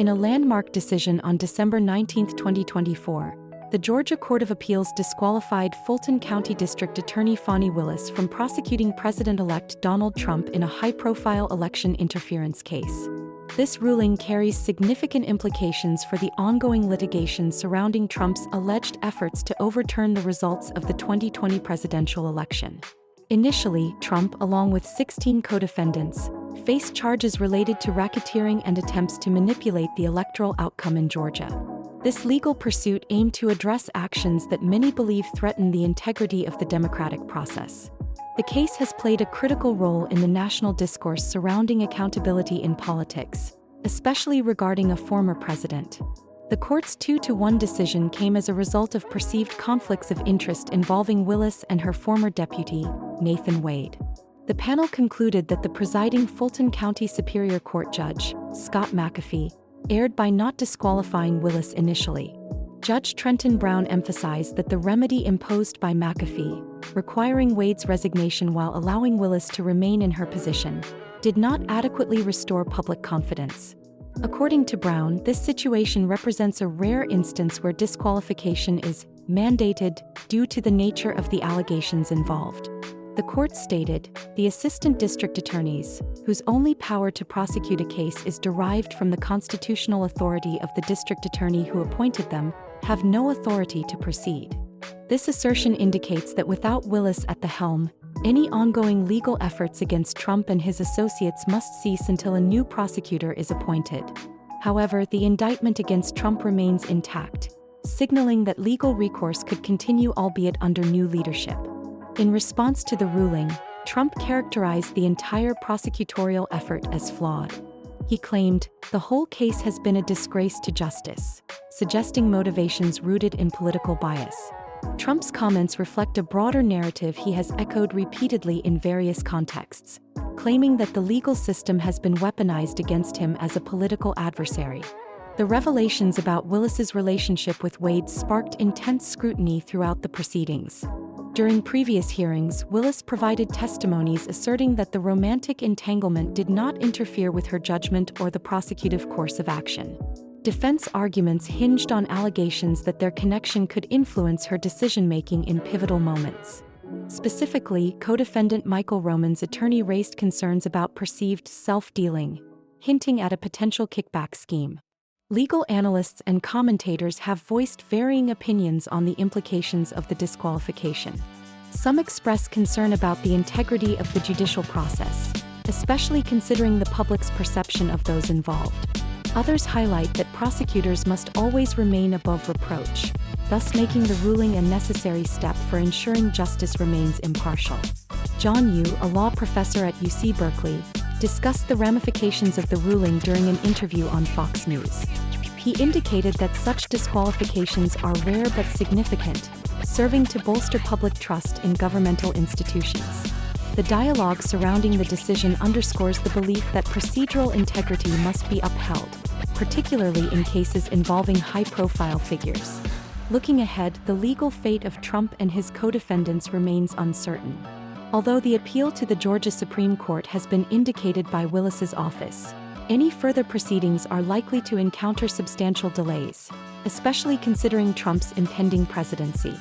In a landmark decision on December 19, 2024, the Georgia Court of Appeals disqualified Fulton County District Attorney Fani Willis from prosecuting President-elect Donald Trump in a high-profile election interference case. This ruling carries significant implications for the ongoing litigation surrounding Trump's alleged efforts to overturn the results of the 2020 presidential election. Initially, Trump, along with 16 co-defendants, faced charges related to racketeering and attempts to manipulate the electoral outcome in Georgia. This legal pursuit aimed to address actions that many believe threaten the integrity of the democratic process. The case has played a critical role in the national discourse surrounding accountability in politics, especially regarding a former president. The court's 2-1 decision came as a result of perceived conflicts of interest involving Willis and her former deputy, Nathan Wade. The panel concluded that the presiding Fulton County Superior Court judge, Scott McAfee, erred by not disqualifying Willis initially. Judge Trenton Brown emphasized that the remedy imposed by McAfee, requiring Wade's resignation while allowing Willis to remain in her position, did not adequately restore public confidence. According to Brown, this situation represents a rare instance where disqualification is mandated due to the nature of the allegations involved. The court stated, the assistant district attorneys, whose only power to prosecute a case is derived from the constitutional authority of the district attorney who appointed them, have no authority to proceed. This assertion indicates that without Willis at the helm, any ongoing legal efforts against Trump and his associates must cease until a new prosecutor is appointed. However, the indictment against Trump remains intact, signaling that legal recourse could continue, albeit under new leadership. In response to the ruling, Trump characterized the entire prosecutorial effort as flawed. He claimed, "The whole case has been a disgrace to justice," suggesting motivations rooted in political bias. Trump's comments reflect a broader narrative he has echoed repeatedly in various contexts, claiming that the legal system has been weaponized against him as a political adversary. The revelations about Willis's relationship with Wade sparked intense scrutiny throughout the proceedings. During previous hearings, Willis provided testimonies asserting that the romantic entanglement did not interfere with her judgment or the prosecutive course of action. Defense arguments hinged on allegations that their connection could influence her decision-making in pivotal moments. Specifically, co-defendant Michael Roman's attorney raised concerns about perceived self-dealing, hinting at a potential kickback scheme. Legal analysts and commentators have voiced varying opinions on the implications of the disqualification. Some express concern about the integrity of the judicial process, especially considering the public's perception of those involved. Others highlight that prosecutors must always remain above reproach, thus making the ruling a necessary step for ensuring justice remains impartial. John Yoo, a law professor at UC Berkeley, discussed the ramifications of the ruling during an interview on Fox News. He indicated that such disqualifications are rare but significant, serving to bolster public trust in governmental institutions. The dialogue surrounding the decision underscores the belief that procedural integrity must be upheld, particularly in cases involving high-profile figures. Looking ahead, the legal fate of Trump and his co-defendants remains uncertain. Although the appeal to the Georgia Supreme Court has been indicated by Willis's office, any further proceedings are likely to encounter substantial delays, especially considering Trump's impending presidency.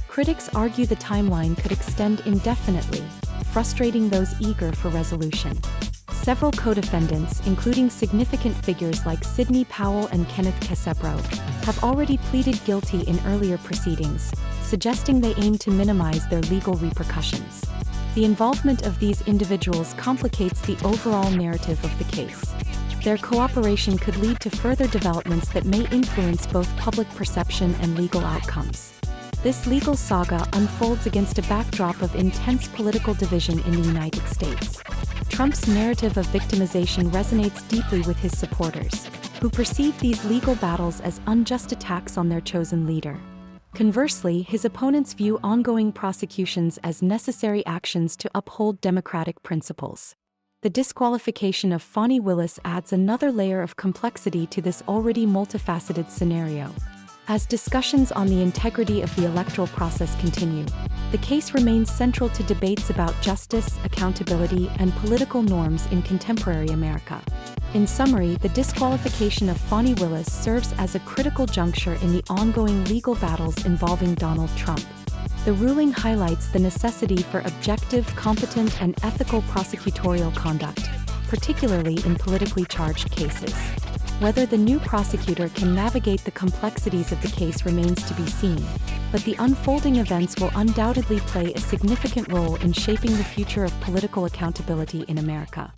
Critics argue the timeline could extend indefinitely, frustrating those eager for resolution. Several co-defendants, including significant figures like Sidney Powell and Kenneth Cassebro, have already pleaded guilty in earlier proceedings, suggesting they aim to minimize their legal repercussions. The involvement of these individuals complicates the overall narrative of the case. Their cooperation could lead to further developments that may influence both public perception and legal outcomes. This legal saga unfolds against a backdrop of intense political division in the United States. Trump's narrative of victimization resonates deeply with his supporters, who perceive these legal battles as unjust attacks on their chosen leader. Conversely, his opponents view ongoing prosecutions as necessary actions to uphold democratic principles. The disqualification of Fani Willis adds another layer of complexity to this already multifaceted scenario. As discussions on the integrity of the electoral process continue, the case remains central to debates about justice, accountability, and political norms in contemporary America. In summary, the disqualification of Fani Willis serves as a critical juncture in the ongoing legal battles involving Donald Trump. The ruling highlights the necessity for objective, competent, and ethical prosecutorial conduct, particularly in politically charged cases. Whether the new prosecutor can navigate the complexities of the case remains to be seen, but the unfolding events will undoubtedly play a significant role in shaping the future of political accountability in America.